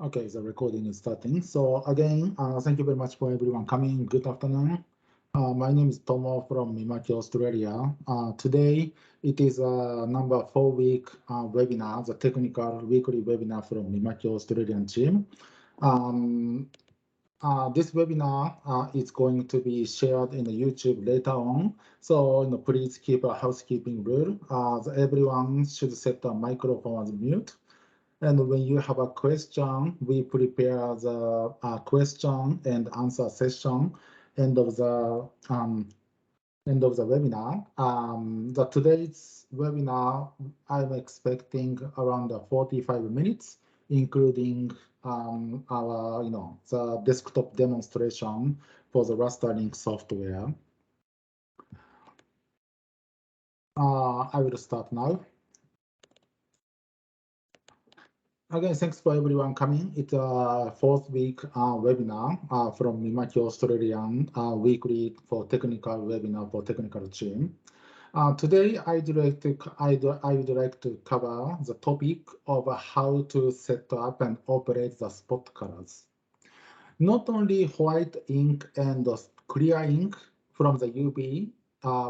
Okay, the recording is starting. So again, thank you very much for everyone coming. Good afternoon. My name is Tomo from Mimaki, Australia. Today, it is a number 4 week webinar, the technical weekly webinar from Mimaki Australian team. Um, this webinar is going to be shared in the YouTube later on. So please keep a housekeeping rule. Everyone should set the microphone as mute. And when you have a question, we prepare the question and answer session end of the webinar. Today's webinar, I'm expecting around 45 minutes, including our the desktop demonstration for the rastering software. I will start now. Again, thanks for everyone coming. It's a 4th week webinar from Mimaki Australian weekly for technical webinar for technical team. Today, I would like to cover the topic of how to set up and operate the spot colors. Not only white ink and clear ink from the UV,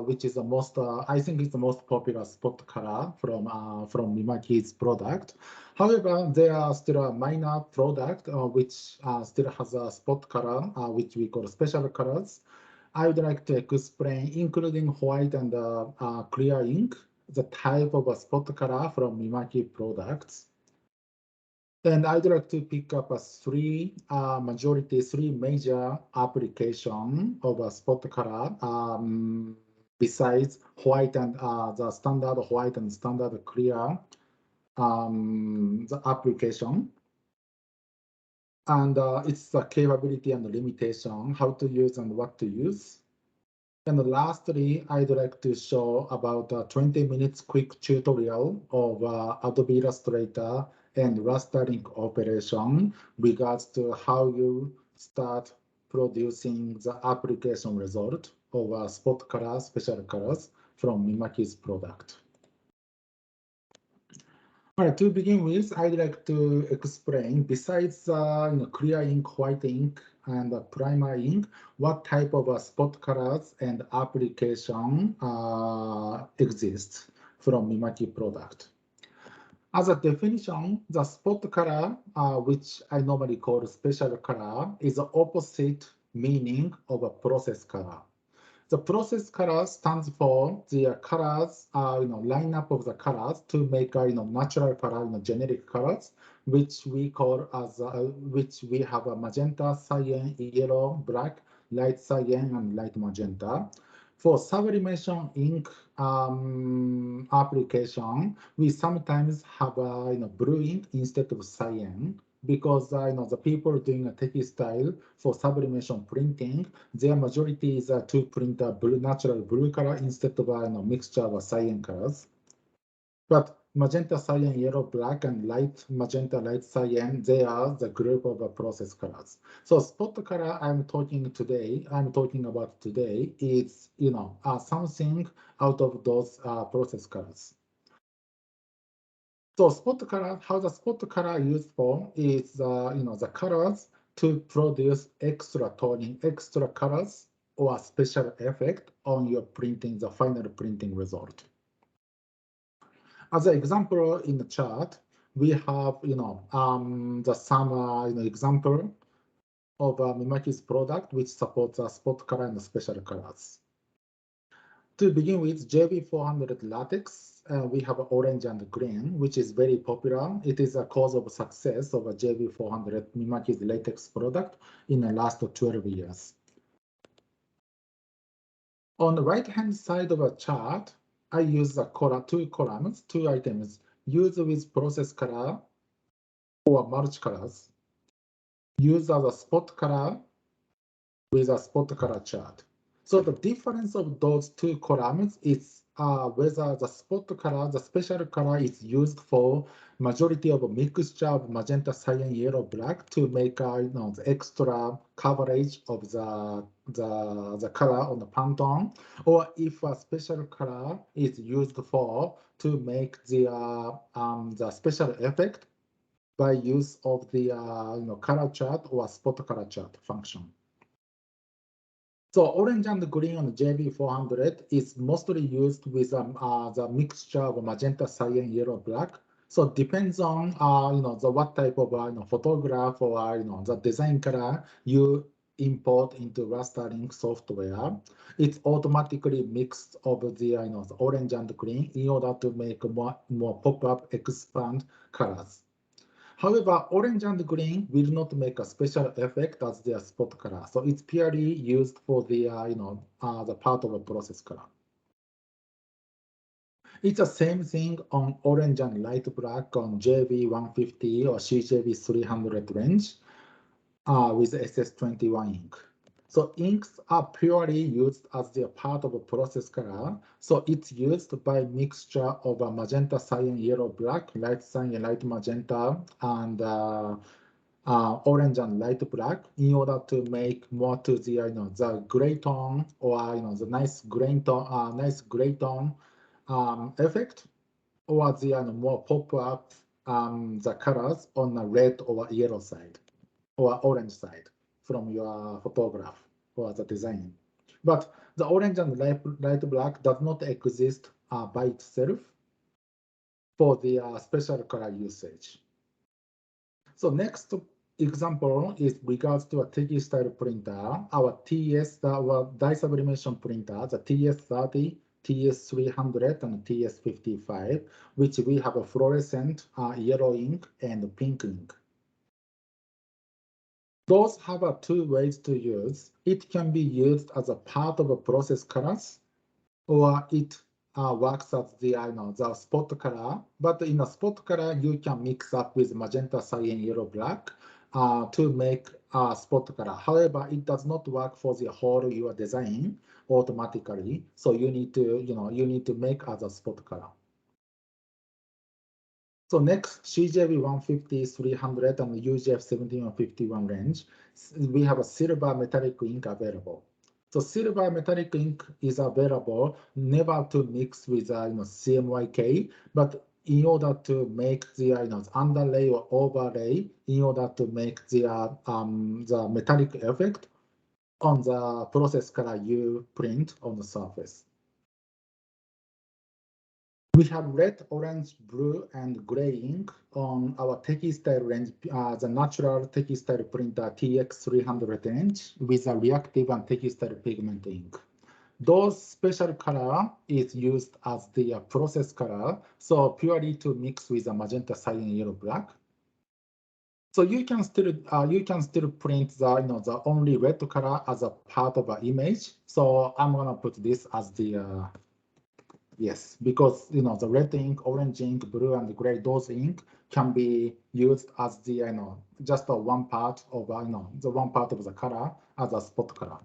which is the most, I think it's the most popular spot color from Mimaki's product. However, there are still a minor product which still has a spot color, which we call special colors. I would like to explain, including white and clear ink, the type of a spot color from Mimaki products. And I'd like to pick up three major application of a spot color besides white and the standard white and standard clear the application. And it's the capability and the limitation, how to use and what to use. And lastly, I'd like to show about a 20 minutes quick tutorial of Adobe Illustrator and rastering operation regards to how you start producing the application result of spot color, special colors from Mimaki's product. All right, to begin with, I'd like to explain, besides clear ink, white ink, and primer ink, what type of spot colors and application exists from Mimaki product. As a definition, the spot color, which I normally call special color, is the opposite meaning of a process color. The process color stands for the colors, lineup of the colors to make a natural color, generic colors, which we call as which we have a magenta, cyan, yellow, black, light cyan, and light magenta. For sublimation ink application, we sometimes have blue ink instead of cyan, because the people doing a textile for sublimation printing, their majority is to print a natural blue color instead of a mixture of cyan colors. But magenta, cyan, yellow, black, and light magenta, light cyan, they are the group of process colors. So spot color I'm talking about today is something out of those process colors. So spot color, how the spot color used for is the colors to produce extra toning, extra colors or special effect on your printing, the final printing result. As an example in the chart, we have the some example of Mimaki's product which supports spot color and special colors. To begin with, JB400 latex, we have orange and green, which is very popular. It is a cause of success of a JB400 Mimaki's latex product in the last 12 years. On the right-hand side of a chart, I use the two columns, two items, used with process color or multicolors, used as a spot color with a spot color chart. So the difference of those two columns is whether the spot color, the special color is used for majority of a mixture of magenta, cyan, yellow, black to make the extra coverage of the color on the Pantone, or if a special color is used for to make the special effect by use of the color chart or spot color chart function. So orange and green on JB400 is mostly used with the mixture of magenta, cyan, yellow, black. So it depends on the what type of photograph or the design color you import into rastering software. It's automatically mixed of the the orange and green in order to make more pop-up expand colors. However, orange and green will not make a special effect as their spot color. So it's purely used for the the part of a process color. It's the same thing on orange and light black on JV150 or CJV300 range with SS21 ink. So inks are purely used as their part of a process color. So it's used by mixture of a magenta, cyan, yellow, black, light cyan, light magenta, and orange and light black in order to make more to the the gray tone or the nice gray tone effect, or the more pop up the colors on the red or yellow side or orange side from your photograph or the design. But the orange and light black does not exist by itself for the special color usage. So next example is regards to a text style printer, our dye sublimation printer, the TS30, TS300, and TS55, which we have a fluorescent yellow ink and pink ink. Those have two ways to use. It can be used as a part of a process colors, or it works as the the spot color. But in a spot color, you can mix up with magenta, cyan, yellow, black to make a spot color. However, it does not work for the whole your design automatically. So you need to you need to make as a spot color. So next, CJB150, 300, and UJF17151 range, we have a silver metallic ink available. So silver metallic ink is available never to mix with CMYK, but in order to make the underlay or overlay, in order to make the metallic effect on the process color you print on the surface. We have red, orange, blue, and gray ink on our textile range, the natural textile printer TX300 range with a reactive and textile pigment ink. Those special color is used as the process color, so purely to mix with a magenta, cyan, yellow, black. So you can still print the the only red color as a part of an image. So I'm gonna put this as the yes, because the red ink, orange ink, blue, and gray, those ink can be used as the just the one part of the one part of the color as a spot color.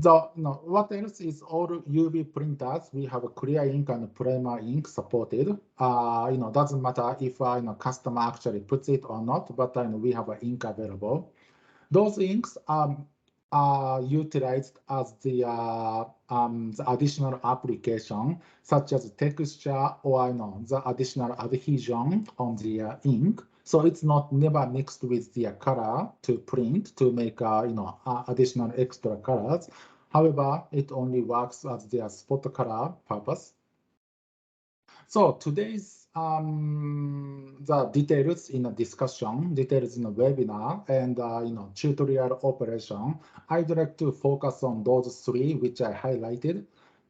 What else is all UV printers? We have a clear ink and primer ink supported. Doesn't matter if customer actually puts it or not, but we have an ink available. Those inks are utilized as the additional application, such as texture or the additional adhesion on the ink. So it's not never mixed with the color to print to make additional extra colors. However, it only works as the spot color purpose. So today's the details in a discussion, details in a webinar, and tutorial operation. I'd like to focus on those three which I highlighted: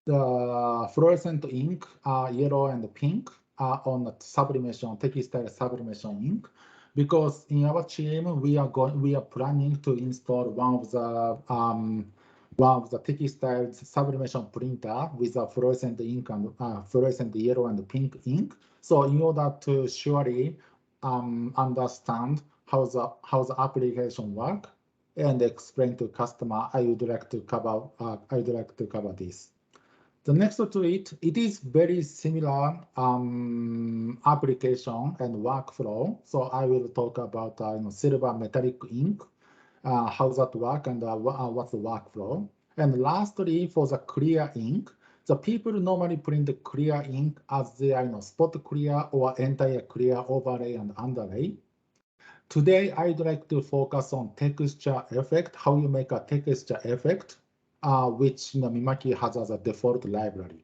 the fluorescent ink, yellow and pink, on the sublimation textile sublimation ink. Because in our team we are planning to install one of the textile sublimation printer with a fluorescent ink and fluorescent yellow and pink ink. So in order to surely understand how the application work and explain to customer, I would like to cover this. The next to it is very similar application and workflow. So I will talk about silver metallic ink, how that work and what's the workflow. And lastly, for the clear ink, The people normally print clear ink as their spot clear or entire clear overlay and underlay. Today, I'd like to focus on texture effect, how you make a texture effect, which Mimaki has as a default library.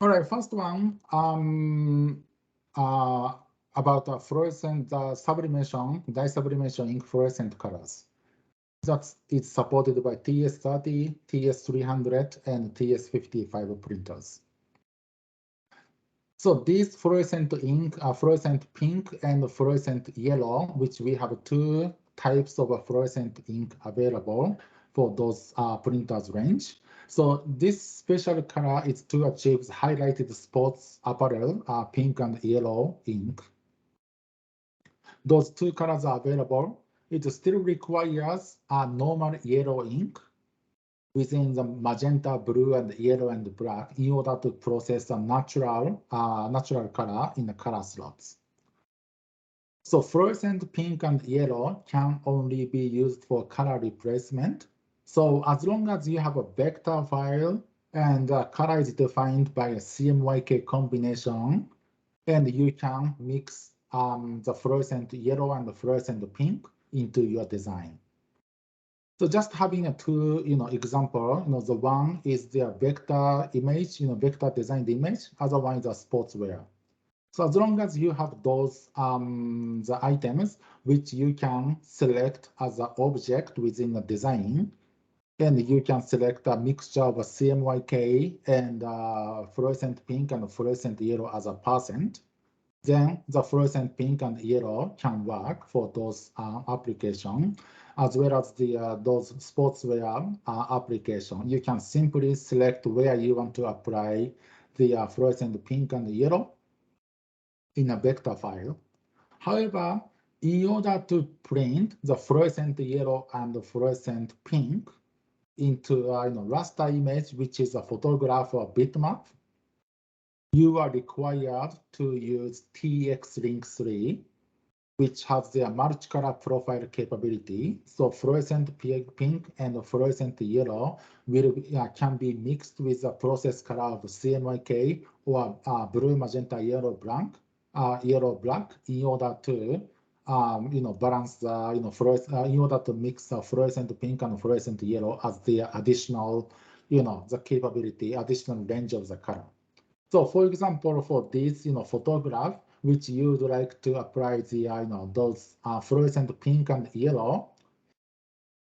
All right, first one about fluorescent sublimation, dye sublimation ink fluorescent colors. That is supported by TS30, TS300, and TS55 printers. So these fluorescent ink are fluorescent pink and fluorescent yellow, which we have two types of fluorescent ink available for those printers range. So this special color is to achieve highlighted sports apparel, pink and yellow ink. Those two colors are available. It still requires a normal yellow ink within the magenta, blue, and yellow and black in order to process a natural color in the color slots. So fluorescent pink and yellow can only be used for color replacement. So as long as you have a vector file and the color is defined by a CMYK combination, and you can mix the fluorescent yellow and the fluorescent pink into your design. So just having a two, example, the one is the vector image, vector designed image, other one is a sportswear. So as long as you have those, the items which you can select as an object within the design, and you can select a mixture of a CMYK and fluorescent pink and fluorescent yellow as a %, then the fluorescent pink and yellow can work for those applications, as well as the those sportswear application. You can simply select where you want to apply the fluorescent pink and yellow in a vector file. However, in order to print the fluorescent yellow and the fluorescent pink into a raster image, which is a photograph or bitmap, you are required to use TX-Link3, which has their multicolor profile capability. So fluorescent pink and fluorescent yellow can be mixed with the process color of CMYK or blue, magenta, yellow, black in order to balance the in order to mix the fluorescent pink and fluorescent yellow as the additional the capability, additional range of the color. So for example, for this photograph, which you'd like to apply the those fluorescent pink and yellow,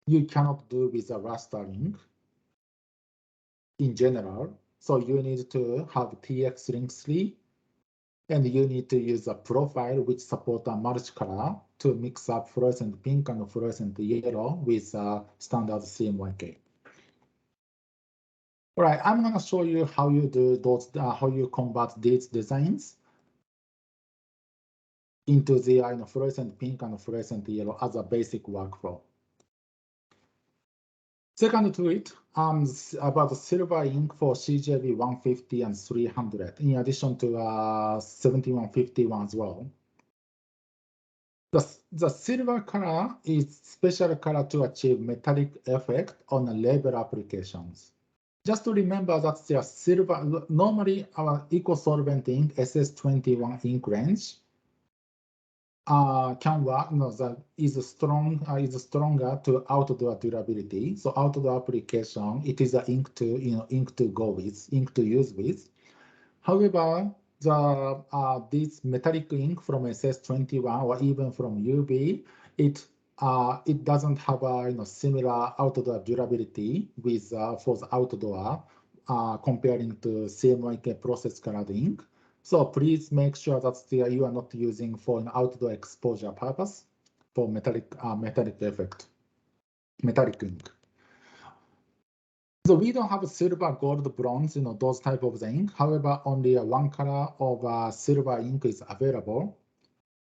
you cannot do with a rastering in general. So you need to have TX-Link3, and you need to use a profile which support a multicolor to mix up fluorescent pink and fluorescent yellow with standard CMYK. All right, I'm going to show you how you do those, how you convert these designs into the fluorescent pink and fluorescent yellow as a basic workflow. Second to it, about silver ink for CJB 150 and 300, in addition to 7151 as well. The silver color is special color to achieve metallic effect on label applications. Just to remember that the silver, normally our eco-solvent ink, SS21 ink range, can work, that is stronger to outdoor durability. So outdoor application, it is an ink to go with, ink to use with. However, this metallic ink from SS21 or even from UV, it doesn't have a similar outdoor durability with for the outdoor comparing to CMYK process colored ink. So please make sure that you are not using for an outdoor exposure purpose for metallic effect, metallic ink. So we don't have silver, gold, bronze, those type of ink. However, only one color of silver ink is available.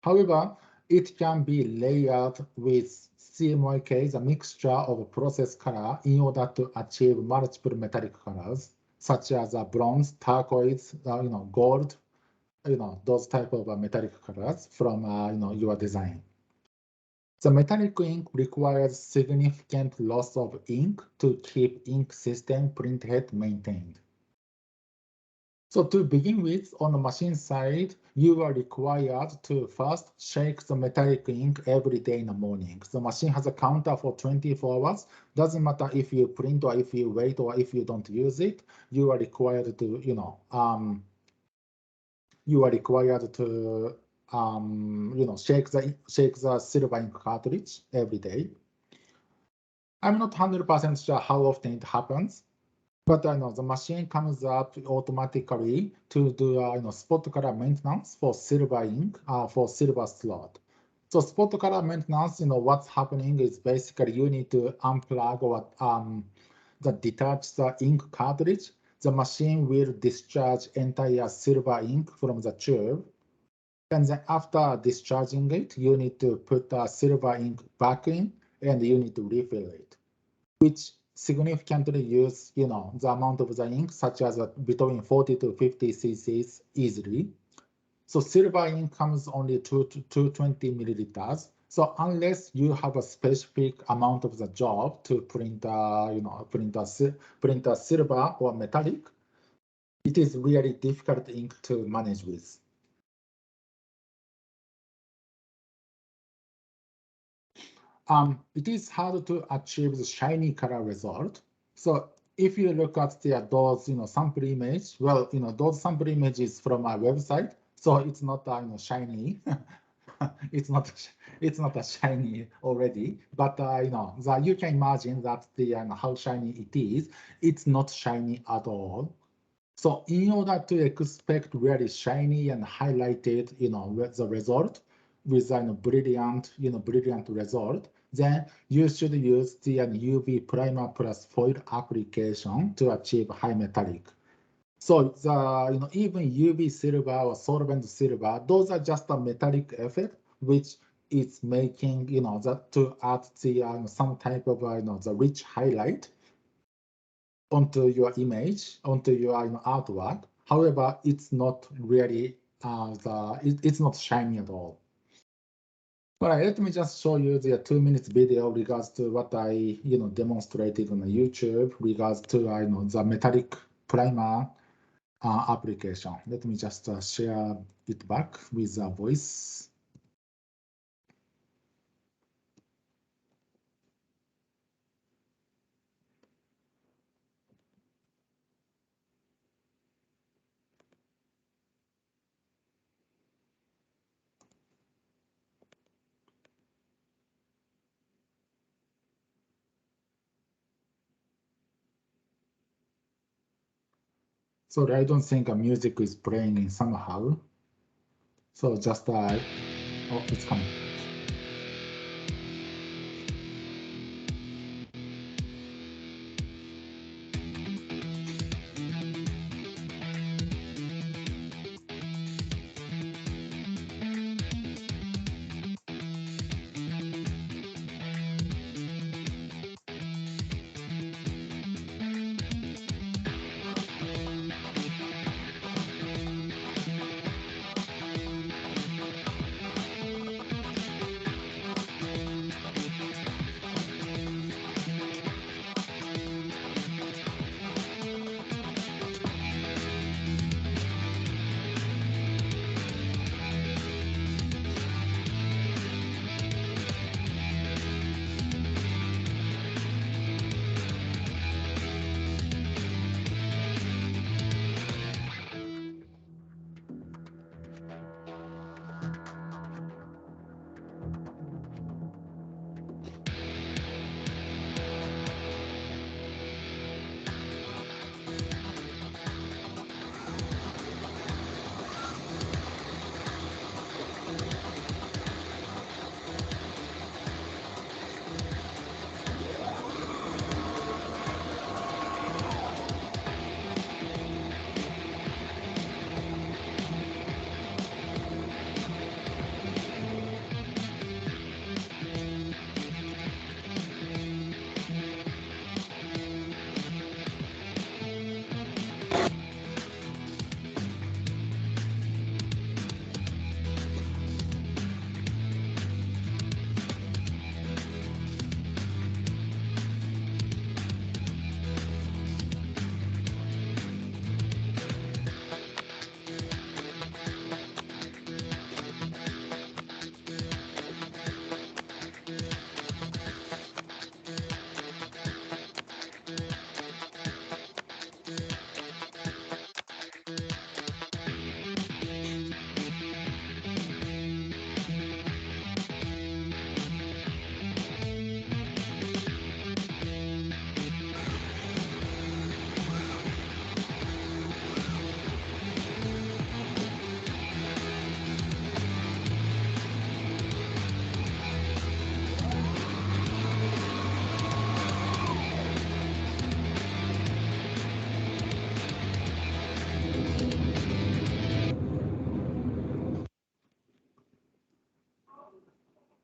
However, it can be layered with CMYK, the mixture of process color, in order to achieve multiple metallic colors, such as bronze, turquoise, gold, those type of metallic colors from your design. The metallic ink requires significant loss of ink to keep ink system printhead maintained. So to begin with, on the machine side, you are required to first shake the metallic ink every day in the morning. The machine has a counter for 24 hours. Doesn't matter if you print or if you wait or if you don't use it, you are required to, shake the silver ink cartridge every day. I'm not 100% sure how often it happens, but I know the machine comes up automatically to do spot color maintenance for silver ink, for silver slot. So spot color maintenance, what's happening is basically you need to unplug or detach the ink cartridge. The machine will discharge entire silver ink from the tube. And then after discharging it, you need to put the silver ink back in and you need to refill it, which significantly use, the amount of the ink, such as between 40 to 50 cc's easily. So silver ink comes only to 220 milliliters. So unless you have a specific amount of the job to print a silver or metallic, it is really difficult ink to manage with. It is hard to achieve the shiny color result. So if you look at those sample image, well, those sample images from our website, so it's not shiny. it's not a shiny already, but you can imagine that how shiny it is. It's not shiny at all. So in order to expect really shiny and highlighted, the result with brilliant result, then you should use the UV primer plus foil application to achieve high metallic. So the even UV silver or solvent silver, those are just a metallic effect which is making that to add the some type of the rich highlight onto your image, onto your artwork. However, it's not really it's not shiny at all. All right, let me just show you the 2 minutes video regards to what I demonstrated on the YouTube regards to the metallic primer application. Let me just share it back with a voice. Sorry, I don't think a music is playing in somehow. So just, oh, it's coming.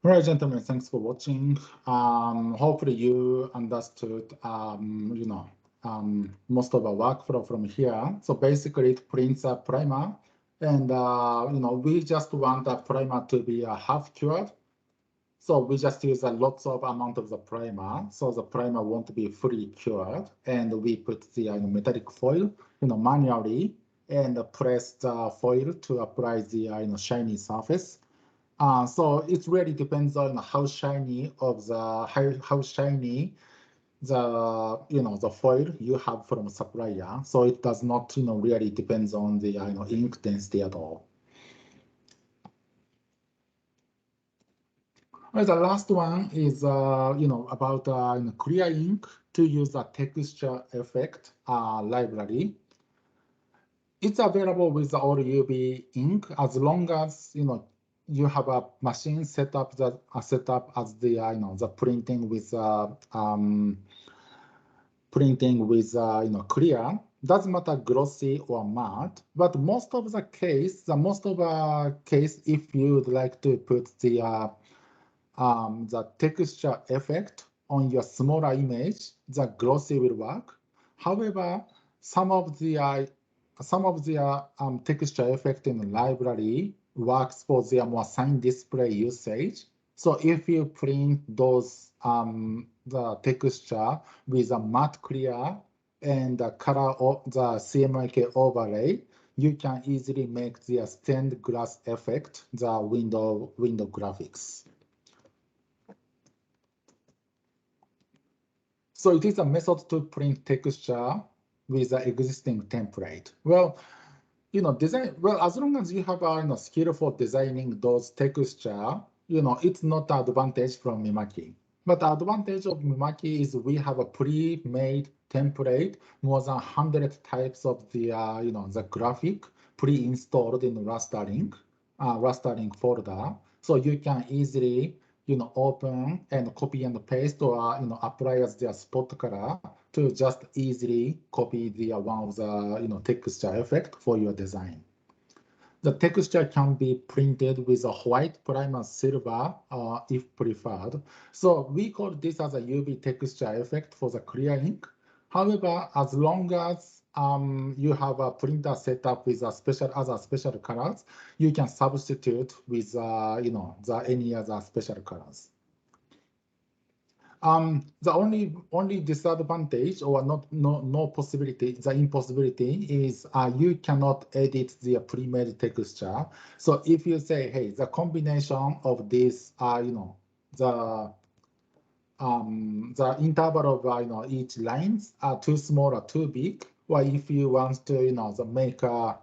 All right, gentlemen, thanks for watching. Hopefully you understood, most of our workflow from here. So basically it prints a primer and, we just want a primer to be a half cured. So we just use a lots of amount of the primer. So the primer won't be fully cured. And we put the metallic foil, manually and press the foil to apply the, shiny surface. So it really depends on how shiny how shiny the foil you have from supplier. So it does not really depends on the ink density at all. Well, the last one is about clear ink to use a texture effect library. It's available with all UV ink as long as you have a machine set up as the the clear. Doesn't matter glossy or matte, but most of the case, if you'd like to put the texture effect on your smaller image, the glossy will work. However, some of the texture effect in the library works for their more sign display usage. So if you print those the texture with a matte clear and the color of the CMYK overlay, you can easily make the stained glass effect the window graphics. So it is a method to print texture with the existing template. Well, as long as you have a skill for designing those texture, it's not an advantage from Mimaki. But the advantage of Mimaki is we have a pre-made template, more than 100 types of the graphic pre-installed in rastering folder. So you can easily open and copy and paste or apply as their spot color to just easily copy the one of the texture effect for your design. The texture can be printed with a white primer silver if preferred. So we call this as a UV texture effect for the clear ink. However, as long as you have a printer set up with a other special colors, you can substitute with any other special colors. The only disadvantage or no possibility, the impossibility is you cannot edit the pre-made texture. So if you say, hey, the combination of this, the interval of each lines are too small or too big, or if you want to make a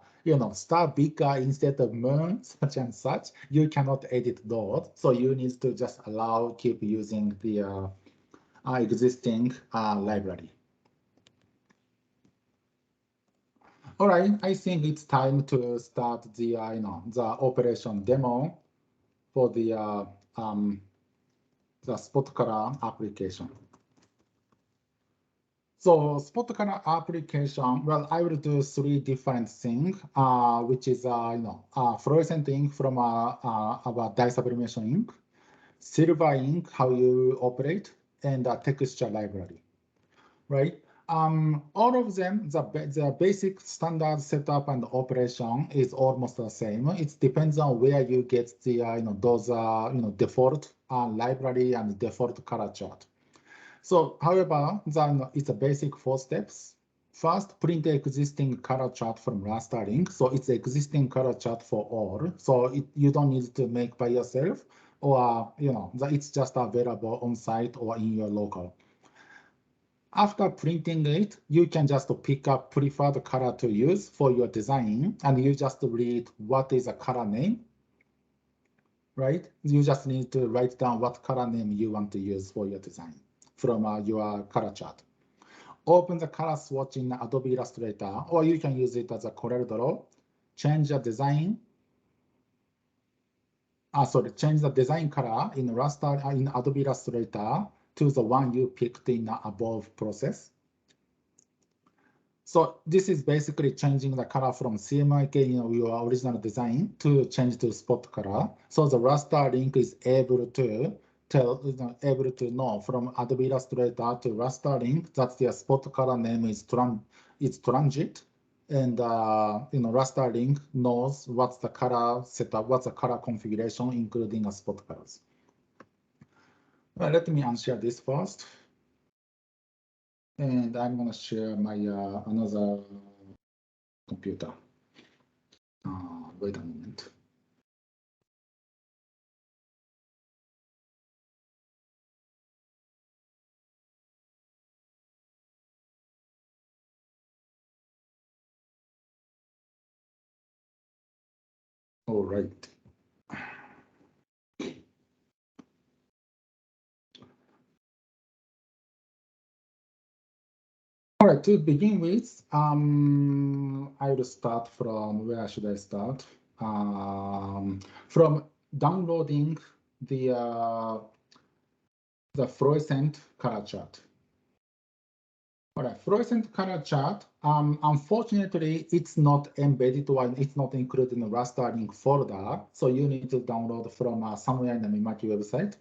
star bigger instead of moon, such and such, you cannot edit those. So you need to just keep using the existing library. All right, I think it's time to start the the operation demo for the spot color application. So spot color application, well, I will do 3 different things, which is fluorescent ink from our dye sublimation ink, silver ink, how you operate, and texture library, right? All of them, the basic standard setup and operation is almost the same. It depends on where you get the those default library and default color chart. So, however, then it's a basic 4 steps. First, print the existing color chart from rastering. So it's existing color chart for all. So you don't need to make by yourself, or it's just available on site or in your local. After printing it, you can just pick up preferred color to use for your design, and you just read what is a color name, right? You just need to write down what color name you want to use for your design from your color chart. Open the color swatch in Adobe Illustrator, or you can use it as a CorelDRAW. Change the design. Change the design color in in Adobe Illustrator to the one you picked in the above process. So this is basically changing the color from CMYK, your original design, to change to spot color. So the raster link is able to able to know from Adobe Illustrator to raster link that their spot color name is transit, and raster link knows what's the color setup, what's the color configuration, including spot colors. Well, let me unshare this first. And I'm going to share my another computer. Wait a moment. All right. All right, to begin with, I will start from, where should I start? From downloading the fluorescent color chart. All right, fluorescent color chart. Unfortunately, it's not embedded or it's not included in the raster link folder. So you need to download from somewhere in the Mimaki website.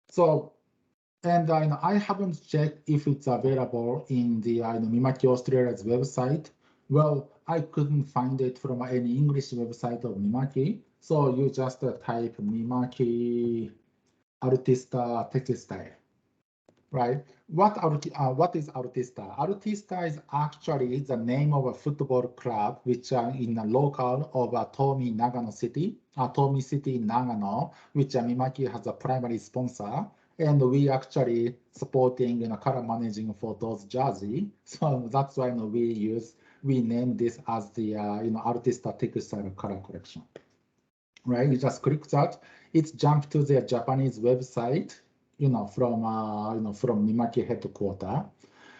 So, and I haven't checked if it's available in the Mimaki Australia's website. Well, I couldn't find it from any English website of Mimaki. So you just type Mimaki Artista textile. Right. What is Artista? Artista is actually the name of a football club which are in the local of Tomi Nagano City, Tomi City in Nagano, which Mimaki has a primary sponsor, and we actually supporting color managing for those jersey. So that's why we name this as the Artista textile color collection. Right. You just click that. It's jumped to their Japanese website. From Mimaki headquarters.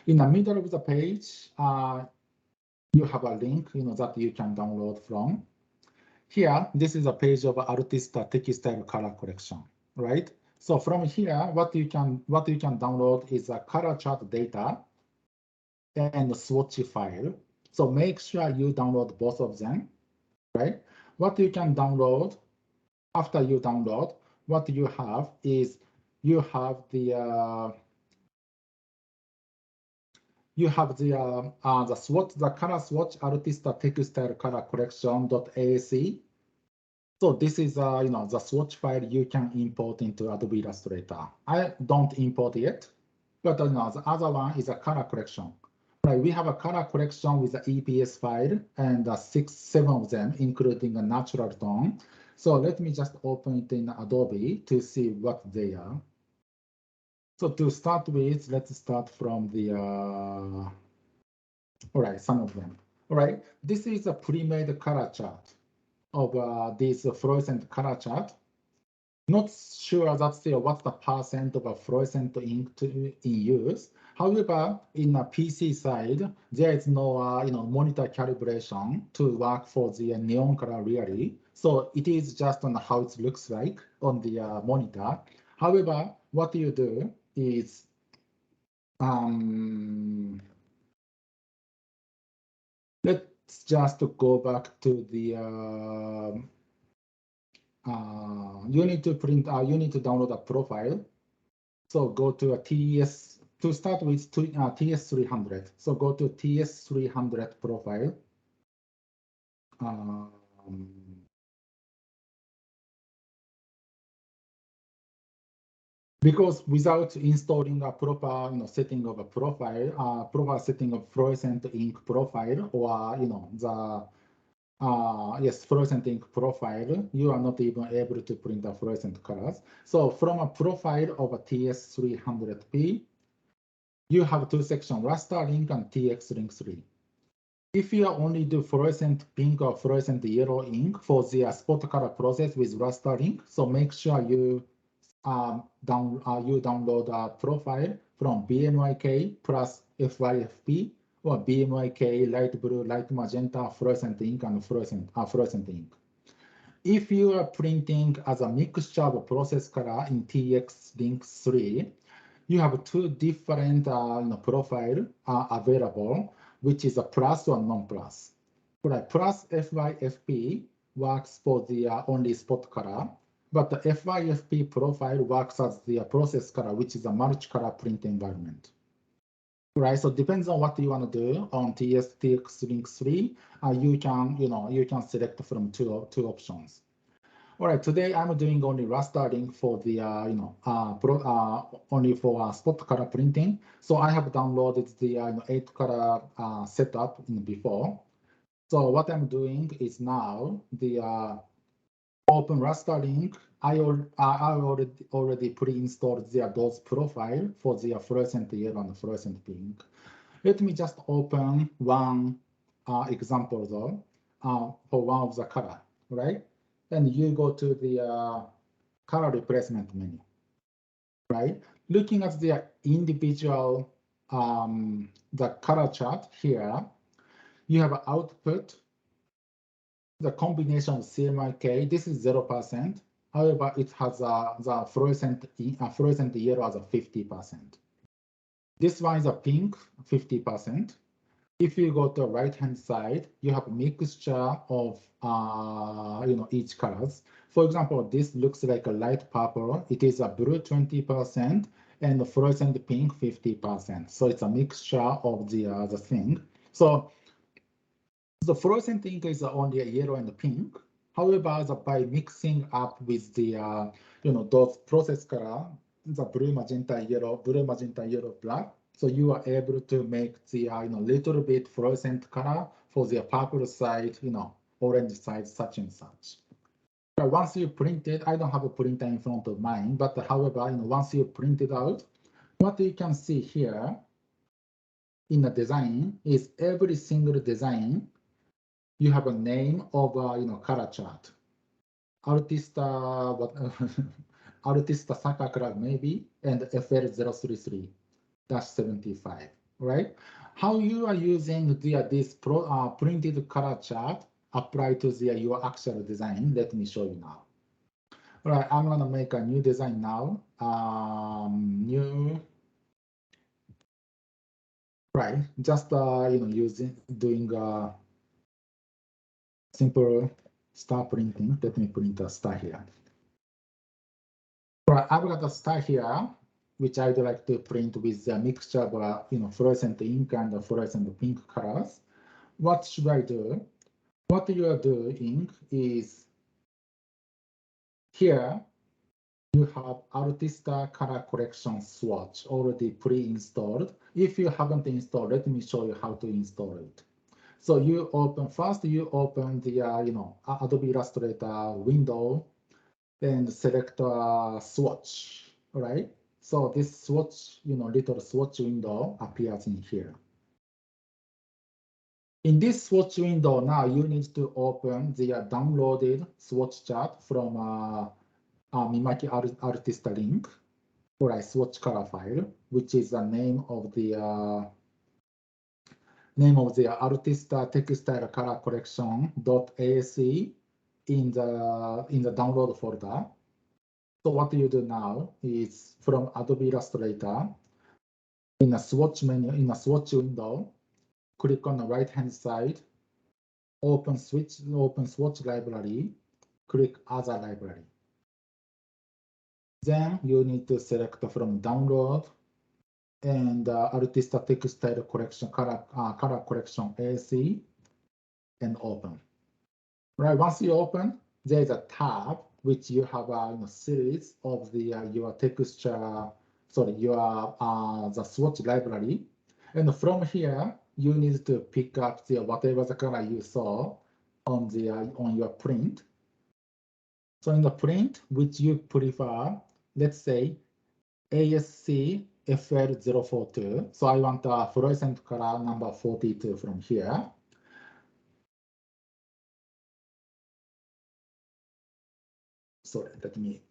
In the middle of the page, you have a link, that you can download from. Here, this is a page of Artista textile color collection, right? So from here, what you can download is a color chart data and a swatch file. So make sure you download both of them, right? What you can download after you download, what you have is you have the swatch, the color swatch Artista textile color collection.ace. So this is the swatch file you can import into Adobe Illustrator. I don't import it, but the other one is a color collection. Right, we have a color collection with the EPS file and 7 of them, including a natural tone. So let me just open it in Adobe to see what they are. So to start with, let's start from the, all right, some of them. All right, this is a pre-made color chart of this fluorescent color chart. Not sure that's what's the percent of a fluorescent ink in use. However, in a PC side, there is no monitor calibration to work for the neon color really. So it is just on how it looks like on the monitor. However, what you do is let's just go back to the you need to download a profile. So go to a TS to start with TS300. So go to TS300 profile. Because without installing a proper setting of a profile, proper setting of fluorescent ink profile, or yes, fluorescent ink profile, you are not even able to print the fluorescent colors. So from a profile of a TS300P, you have two sections, raster link and TX link 3. If you only do fluorescent pink or fluorescent yellow ink for the spot color process with raster link, so make sure you download a profile from BMYK plus FYFP or BMYK light blue, light magenta, fluorescent ink, and fluorescent ink. If you are printing as a mixture of process color in TX link 3, you have two different profile available. which is a plus or non-plus. Right, plus FYFP works for the only spot color, but the FYFP profile works as the process color, which is a multi-color print environment. Right, so depends on what you want to do on TX link 3. You can select from two options. All right, today I'm doing only raster link for the only for spot color printing. So I have downloaded the 8 color setup before. So what I'm doing is now the open raster link. I already pre-installed the those profile for the fluorescent yellow and fluorescent pink. Let me just open one example though for one of the color, right? And you go to the color replacement menu, right? Looking at the individual the color chart here, you have output. The combination of CMYK, this is 0%. However, it has the fluorescent yellow as a 50%. This one is a pink, 50%. If you go to the right-hand side, you have a mixture of each colors. For example, this looks like a light purple. It is a blue 20% and the fluorescent pink 50%. So it's a mixture of the thing. So the fluorescent ink is only a yellow and pink. However, by mixing up with the those process color, the blue, magenta, yellow, black, so you are able to make the little bit fluorescent color for the purple side, orange side, such and such. But once you print it, I don't have a printer in front of mine, but however, once you print it out, what you can see here in the design is every single design. You have a name of color chart. Artista, what Artista Saka Club maybe, and FL033-75, right? How you are using this printed color chart apply to your actual design? Let me show you now. All right, I'm gonna make a new design now. New, right? Just doing simple star printing. Let me print a star here. Right, I've got a star here, which I'd like to print with a mixture of fluorescent ink and fluorescent pink colors. What should I do? What you are doing is here you have Artista color collection swatch already pre-installed. If you haven't installed, let me show you how to install it. So you open the Adobe Illustrator window and select swatch, right? So this swatch, little swatch window appears in here. In this swatch window, now you need to open the downloaded swatch chart from Mimaki Artista link for a swatch color file, which is the name of the Artista textile color collection.ase in the download folder. So what you do now is from Adobe Illustrator, in a swatch menu, in a swatch window, click on the right-hand side, open swatch library, click other library. Then you need to select from download and Artista textile collection color collection ASE and open. Right, once you open, there's a tab which you have a series of the your texture, sorry, your the swatch library, and from here you need to pick up the whatever the color you saw on the on your print. So in the print, which you prefer, let's say ASC FL042. So I want a fluorescent color number 42 from here. Sorry, let me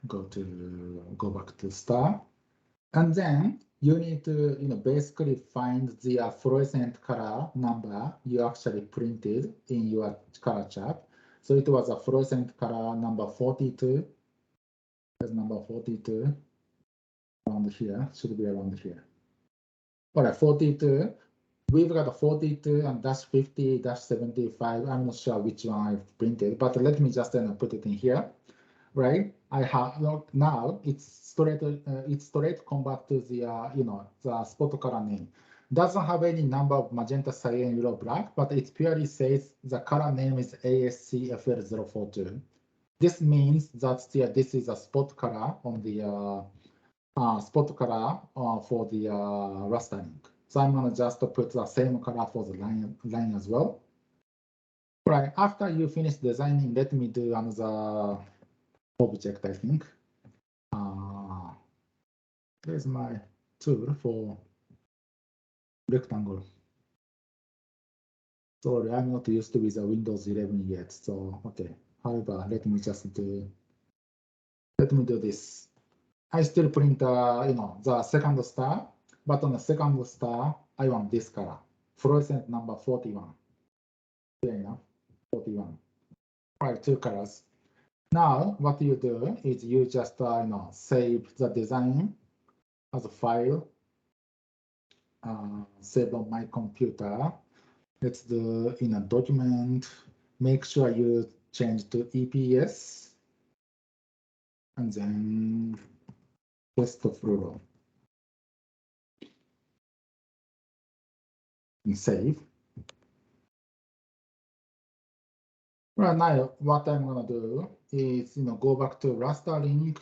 go back to star. And then you need to basically find the fluorescent color number you actually printed in your color chart. So it was a fluorescent color number 42. There's number 42 around here, should be around here. All right, 42. we've got a 42 and dash 50, dash 75. I'm not sure which one I've printed, but let me just put it in here, right? I have now it's straight convert to the the spot color name. Doesn't have any number of magenta, cyan, yellow, black, but it purely says the color name is ASCFL042. This means that this is a spot color on the spot color for the rastering. So I'm gonna just put the same color for the line as well. Right, after you finish designing, let me do another object, I think. There's my tool for rectangle. Sorry, I'm not used to with Windows 11 yet, so okay. However, let me do this. I still print, the second star, but on the second star, I want this color, fluorescent number 41. Fair enough, 41. All right, two colors. Now, what you do is you just, save the design as a file, save on my computer. Let's do in a document. Make sure you change to EPS, and then test fluoro. And save. Right now, what I'm gonna do is go back to raster link.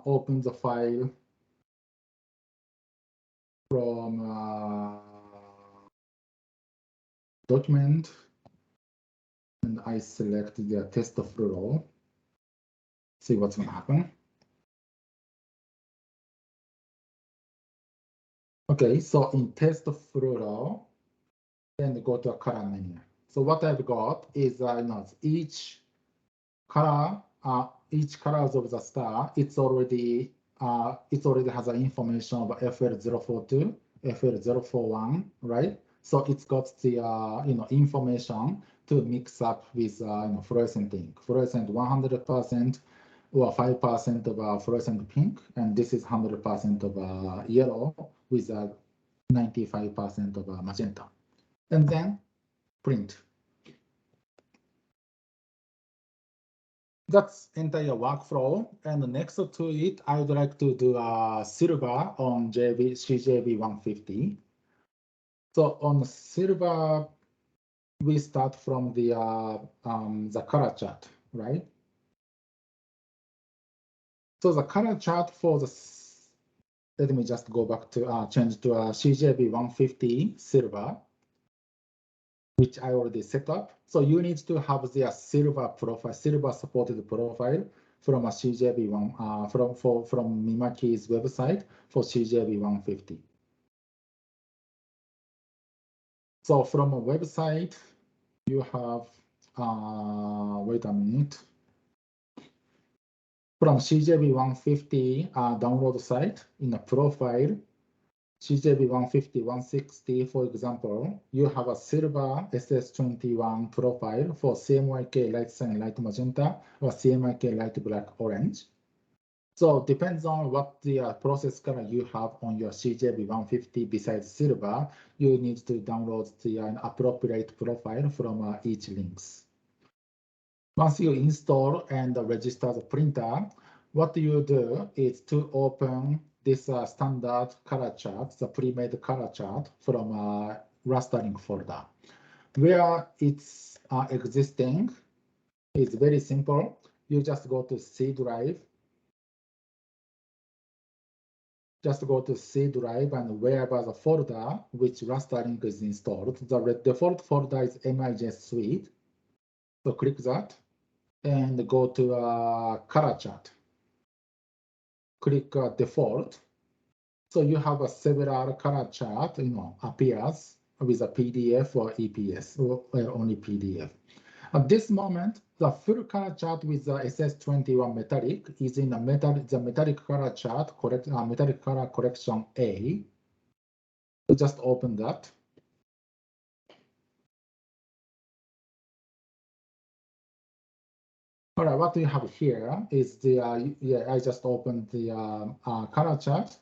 Open the file from document, and I select the test fluoro. See what's gonna happen. Okay, so in test fluoro, then go to a color menu. So what I've got is each color of the star, it already has an information of FL042, FL041, right? So it's got the information to mix up with fluorescent ink, fluorescent 100% or 5% of fluorescent pink, and this is 100% of yellow with 95% of magenta, and then print. That's entire workflow. And next to it, I would like to do a silver on CJB 150. So on silver, we start from the color chart, right? So the color chart for let me just go back to change to a CJB 150 silver, which I already set up. So you need to have the silver profile, silver supported profile from a CJB1 from Mimaki's website for CJB 150. So from a website, you have wait a minute. From CJB 150 download site in a profile, CJB 150, 160, for example, you have a silver SS21 profile for CMYK light cyan, light magenta, or CMYK light black, orange. So depends on what the process color you have on your CJB 150 besides silver, you need to download the appropriate profile from each links. Once you install and register the printer, what you do is to open this standard color chart, the pre-made color chart from a rastering folder. Where it's existing, it's very simple. You just go to C drive. Just go to C drive, and wherever the folder which rastering is installed, the default folder is MIJS Suite. So click that and go to color chart. Click default. So you have a several color chart, appears with a PDF or EPS or only PDF. At this moment, the full color chart with the SS21 metallic is in the metallic color chart, metallic color correction A. So just open that. All right, what we have here is the, I just opened the color chart,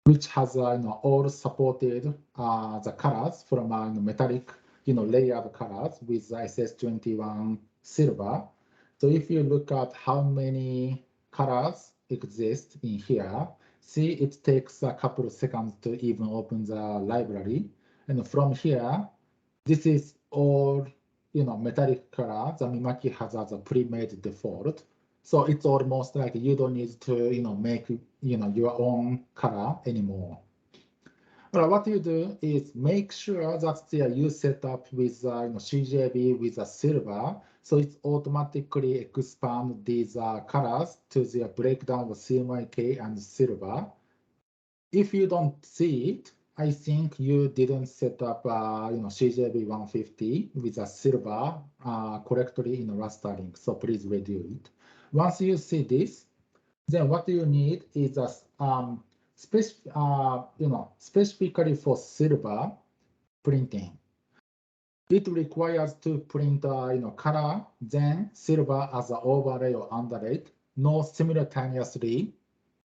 which has all supported the colors from metallic layered colors with SS21 silver. So if you look at how many colors exist in here, see it takes a couple of seconds to even open the library. And from here, this is all metallic color. The Mimaki has as a pre-made default. So it's almost like you don't need to make your own color anymore. Well, what you do is make sure that you set up with CJB with a silver, so it automatically expand these colors to the breakdown of CMYK and silver. If you don't see it, I think you didn't set up CJB 150 with a silver correctly in rastering, so please redo it. Once you see this, then what you need is a specifically for silver printing. It requires to print color, then silver as an overlay or underlay, not simultaneously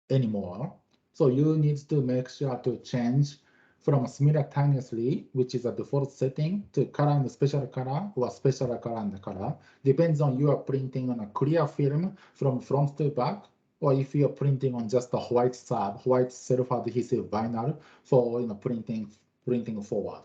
anymore. So you need to make sure to change from simultaneously, which is a default setting, to color and special color or special color and color. Depends on you are printing on a clear film from front to back, or if you're printing on just a white self-adhesive vinyl for printing forward.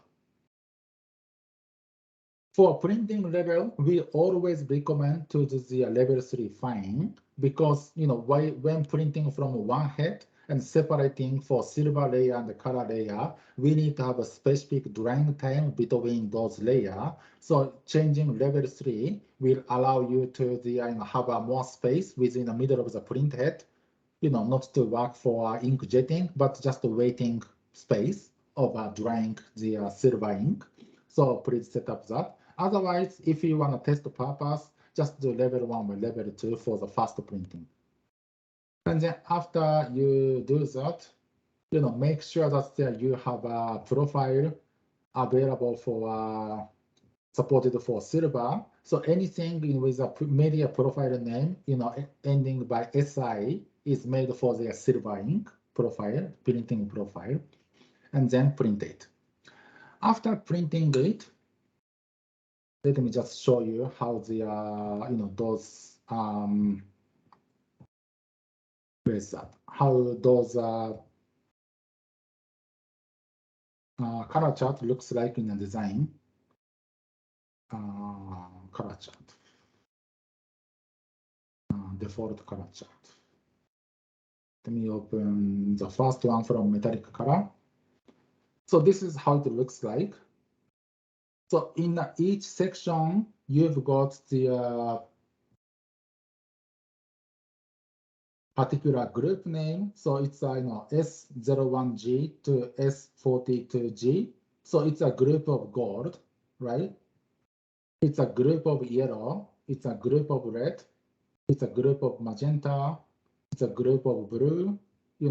For printing level, we always recommend to do the level 3 fine because when printing from one head and separating for silver layer and color layer, we need to have a specific drying time between those layers. So changing level 3 will allow you to have a more space within the middle of the print head, not to work for ink jetting, but just waiting space of drying the silver ink. So please set up that. Otherwise, if you want to test the purpose, just do level 1 or level 2 for the fast printing. And then after you do that, make sure that you have a profile available for supported for silver. So anything with a media profile name, ending by SI is made for the silver ink profile, printing profile, and then print it. After printing it, let me just show you how the those where's that? How those color chart looks like in the design. Color chart, default color chart. Let me open the first one from metallic color. So this is how it looks like. So in each section, you've got the particular group name. So it's S01G to S42G. So it's a group of gold, right? It's a group of yellow. It's a group of red. It's a group of magenta. It's a group of blue,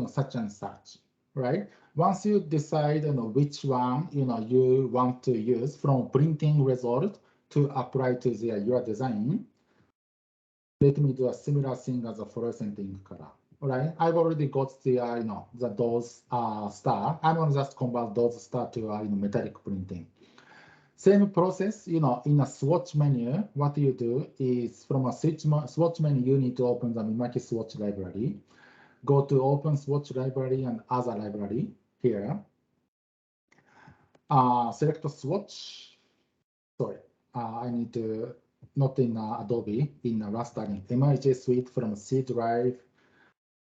such and such, right? Once you decide which one you want to use from printing result to apply to your design, let me do a similar thing as a fluorescent ink color. All right, I've already got the those star. I'm gonna just convert those star to metallic printing. Same process, in a swatch menu, what you do is from a swatch menu, you need to open the Mimaki swatch library. Go to open swatch library and other library here. Select swatch. Sorry, I need to, not in Adobe, in rastering. MIJ suite from C drive.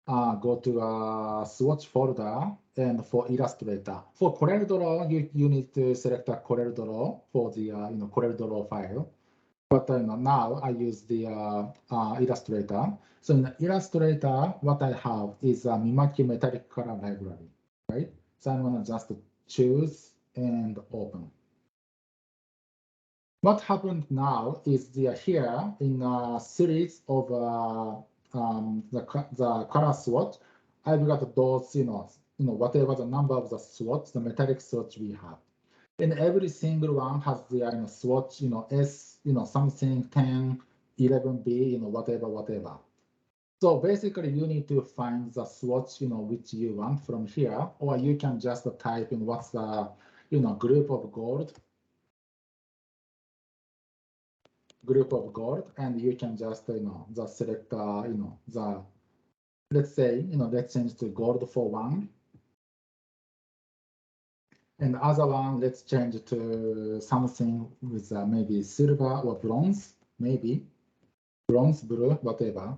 Go to swatch folder, and for Illustrator. For CorelDRAW, you need to select a CorelDRAW for the CorelDRAW file. But now I use the Illustrator. So in Illustrator, what I have is a Mimaki metallic color library, right? So I'm gonna just choose and open. What happened now is here in a series of the color swatch, I've got those, whatever the number of the swatch, the metallic swatch we have. And every single one has the swatch, S, something 10 11B, whatever. So basically, you need to find the swatch, which you want from here, or you can just type in what's the, group of gold, and you can just, just select, the, let's say, let's change to gold for one, and the other one, let's change to something with maybe silver or bronze, maybe bronze, blue, whatever.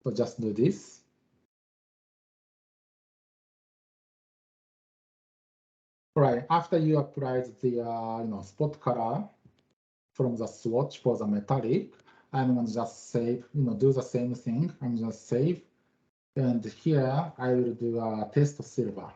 So just do this. Right, after you applied the spot color from the swatch for the metallic, I'm gonna just save, do the same thing. I'm just save, and here I will do a test silver.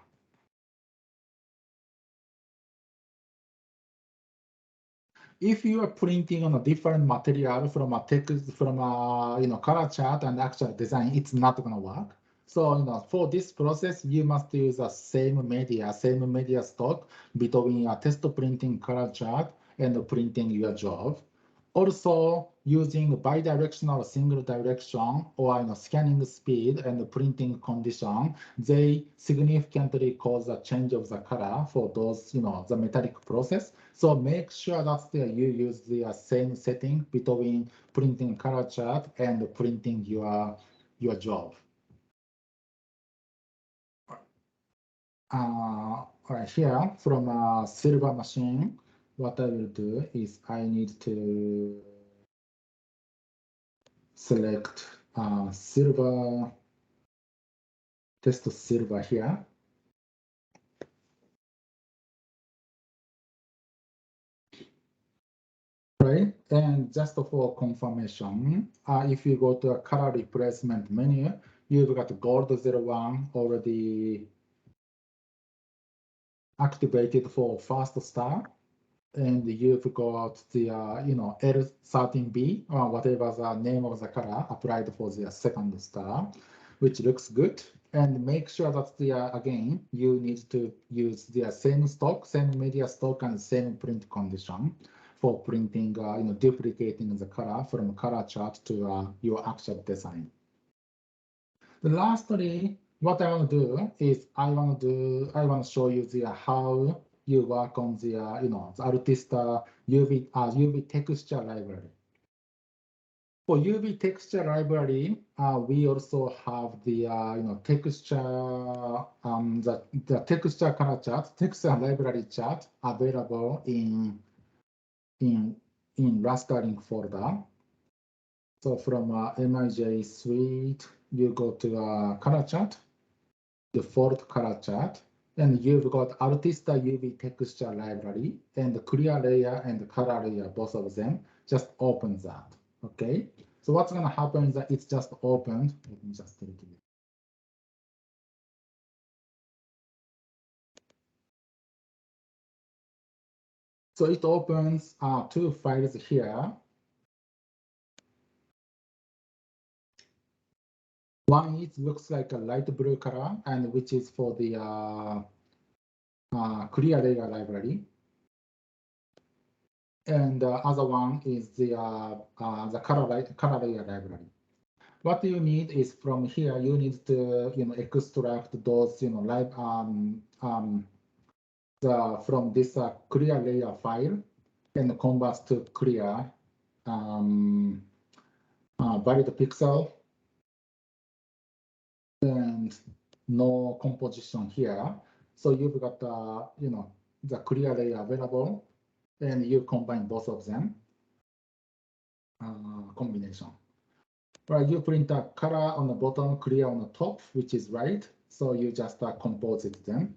If you are printing on a different material from a text, from a color chart and actual design, it's not gonna work. So for this process, you must use the same media stock between a test printing color chart and printing your job. Also, using bidirectional single direction or scanning speed and printing condition, they significantly cause a change of the color for those, the metallic process. So make sure that you use the same setting between printing color chart and printing your job. Right here from a silver machine, what I will do is I need to select silver, test silver here. Right, and just for confirmation, if you go to a color replacement menu, you've got gold 01 already activated for first star, and you've got the L13B or whatever the name of the color applied for the second star, which looks good. And make sure that again you need to use the same stock, same media stock, and same print condition for printing, duplicating the color from color chart to your actual design. Lastly, what I want to do is I want to show you how you work on the the Artista UV texture library. For UV texture library, we also have the texture the texture color chart, texture library chart available in rastering folder. So from MIJ suite, you go to color chart, default color chart, and you've got Artista UV texture library and the clear layer and the color layer, both of them. Just open that. Okay. So what's going to happen is that it's just opened. Let me just delete it. So it opens two files here. One is looks like a light blue color, and which is for the clear layer library. And the other one is the color layer library. What you need is from here, you need to extract those from this clear layer file and convert to clear valid pixel and no composition here. So you've got the clear layer available, and you combine both of them combination. Right, you print a color on the bottom, clear on the top, which is right. So you just composite them.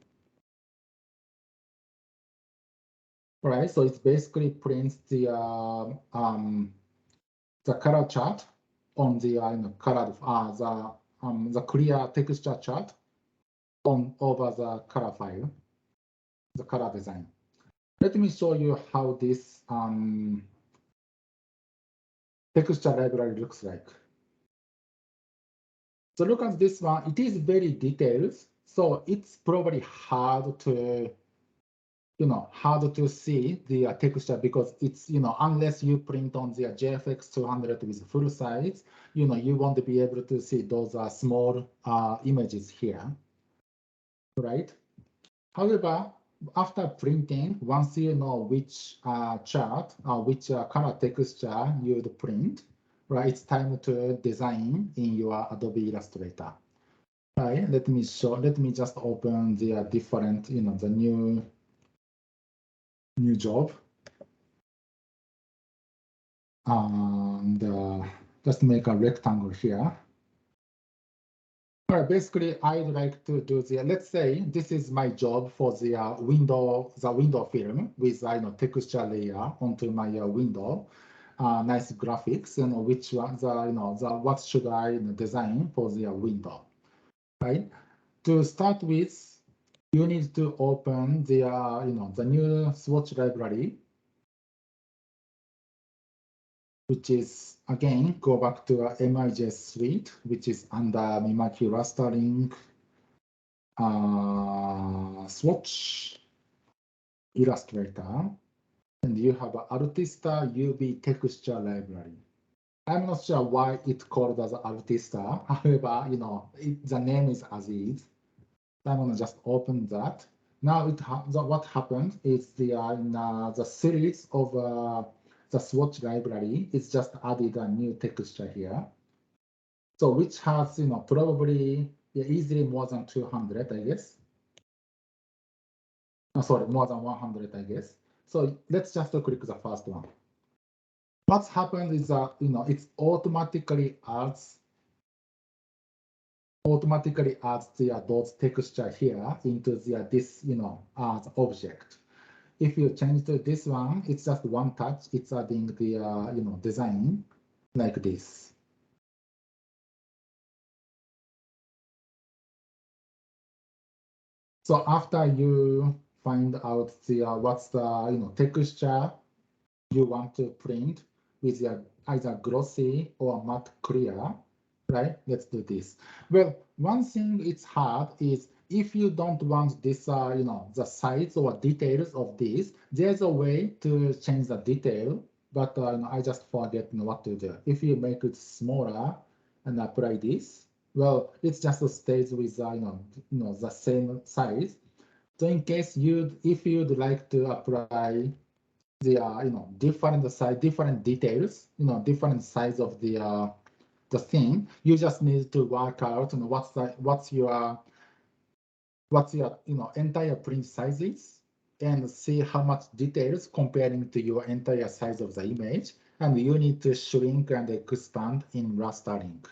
Right, so it basically prints the color chart on the color the clear texture chart on over the color file, the color design. Let me show you how this texture library looks like. So look at this one. It is very detailed, so it's probably hard to hard to see the texture because it's, unless you print on the JFX 200 with full size, you won't be able to see those small images here, right? However, after printing, once you know which chart, which color texture you'd print, right, it's time to design in your Adobe Illustrator. Right, let me just open the different, the new job. And just make a rectangle here. All right, basically, I'd like to do let's say this is my job for the window film with texture layer onto my window. Nice graphics, which one what should I design for the window, right? To start with, you need to open the the new swatch library, which is, again, go back to MIJ suite, which is under Mimaki rastering swatch Illustrator, and you have Artista UV texture library. I'm not sure why it's called as Artista. However, the name is as is. I'm gonna just open that. Now what happened is the series of the swatch library is just added a new texture here. So which has probably easily more than 200, I guess. Oh, sorry, more than 100, I guess. So let's just click the first one. What's happened is that it's automatically adds the those texture here into this as object. If you change to this one, it's just one touch. It's adding the design like this. So after you find out what's the texture you want to print with either glossy or matte clear, right? Let's do this. Well, one thing it's hard is if you don't want this, the size or details of this, there's a way to change the detail, but I just forget what to do. If you make it smaller and apply this, well, it just stays with the same size. So in case if you'd like to apply the different size, different details, different size of the thing, you just need to work out what's your entire print sizes and see how much details comparing to your entire size of the image, and you need to shrink and expand in rastering,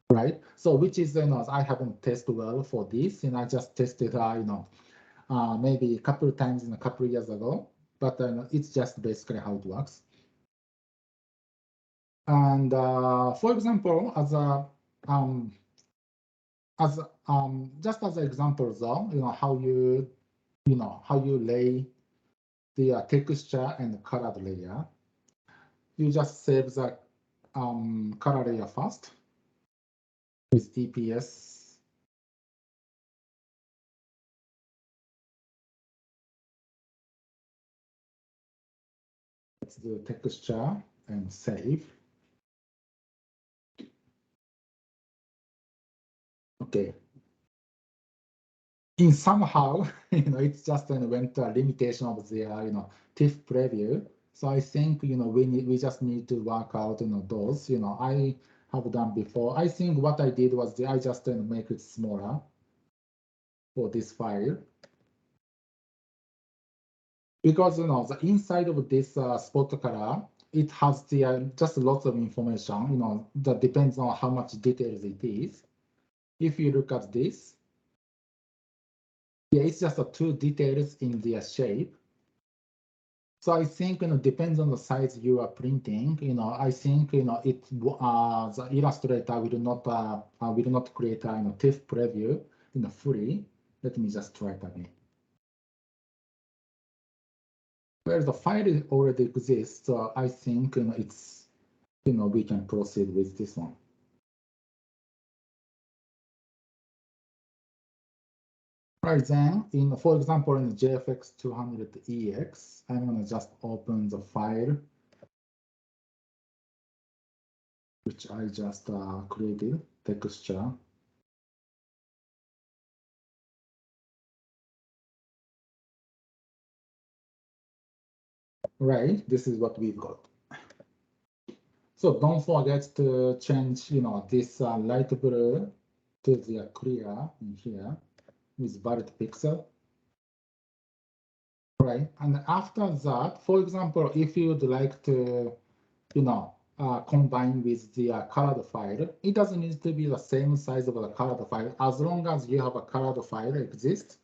right? So which is I haven't tested well for this, and I just tested maybe a couple of times in a couple of years ago, but it's just basically how it works. And for example, just as an example, though, how you lay the texture and colored layer, you just save the color layer first with EPS. Let's do texture and save. Okay. In somehow, it's just went to a limitation of the TIFF preview. So I think we just need to work out those. I have done before. I think what I did was I just make it smaller for this file, because the inside of this spot color, it has just lots of information. That depends on how much details it is. If you look at this, yeah, it's just two details in the shape. So I think depends on the size you are printing. I think the Illustrator will not create a TIFF preview fully. Let me just try it again. Well, the file already exists, so I think it's we can proceed with this one. Right then, for example, in the JFX 200EX, I'm gonna just open the file which I just created, texture. Right, this is what we've got. So don't forget to change, this light blue to the clear in here with valid pixel. Right, and after that, for example, if you'd like to, combine with the colored file, it doesn't need to be the same size of the colored file. As long as you have a colored file exist.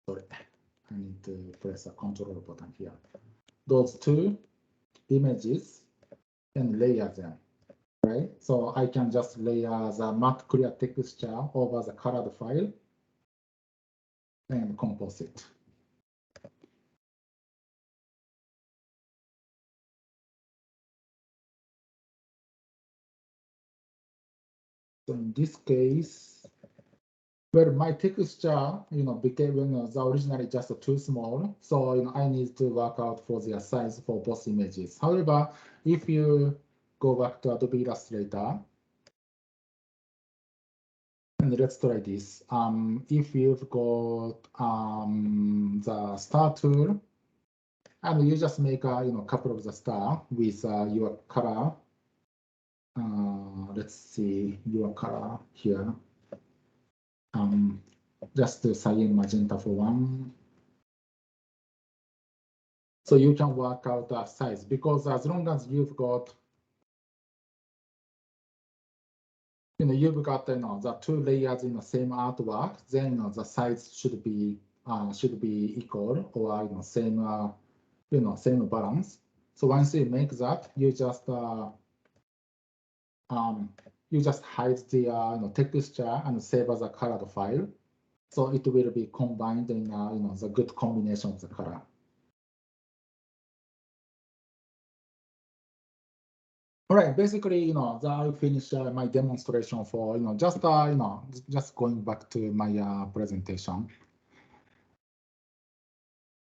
Sorry, I need to press a control button here. Those two images and layer them. Right, so I can just layer the matte clear texture over the colored file and compose it. So in this case, well, my texture, became the originally just too small, so I need to work out for the size for both images. However, if you go back to Adobe Illustrator, and let's try this. If you've got the star tool, and you just make a couple of the star with your color. Let's see your color here. Just cyan magenta for one. So you can work out the size, because as long as you've got, you've got the two layers in the same artwork, then the size should be equal, or same same balance. So once you make that, you just hide the texture and save as a colored file. So it will be combined in the good combination of the color. All right, basically, I'll finish my demonstration for, just going back to my presentation.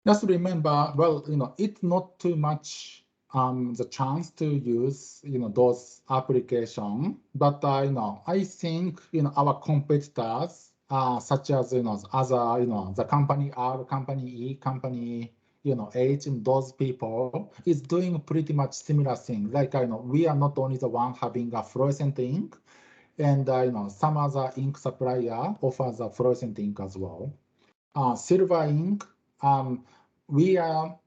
Just remember, well, it's not too much the chance to use, those applications, but I think, our competitors, such as, other, the company R, company E, company H, and those people is doing pretty much similar thing. Like we are not only the one having a fluorescent ink, and some other ink supplier offers a fluorescent ink as well. Silver ink, we are,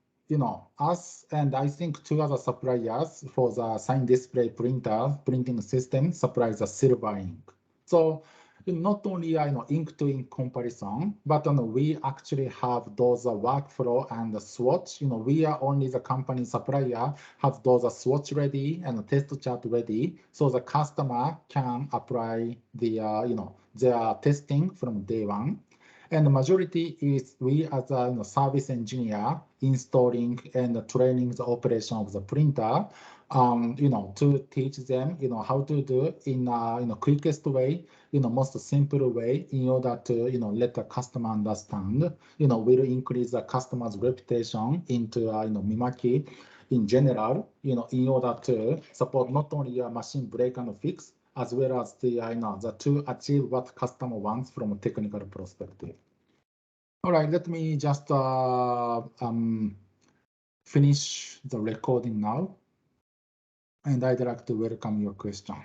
us and I think two other suppliers for the sign display printing system supplies the silver ink. So not only ink to ink comparison, but we actually have those workflow and the swatch. We are only the company supplier has those swatch ready and test chart ready, so the customer can apply the their testing from day one. And the majority is we as a service engineer installing and training the operation of the printer, to teach them, how to do in a quickest way, most simple way, in order to, let the customer understand, will increase the customer's reputation into, Mimaki in general, in order to support not only a machine break and fix, as well as the, to achieve what customer wants from a technical perspective. All right, let me just finish the recording now, and I'd like to welcome your question.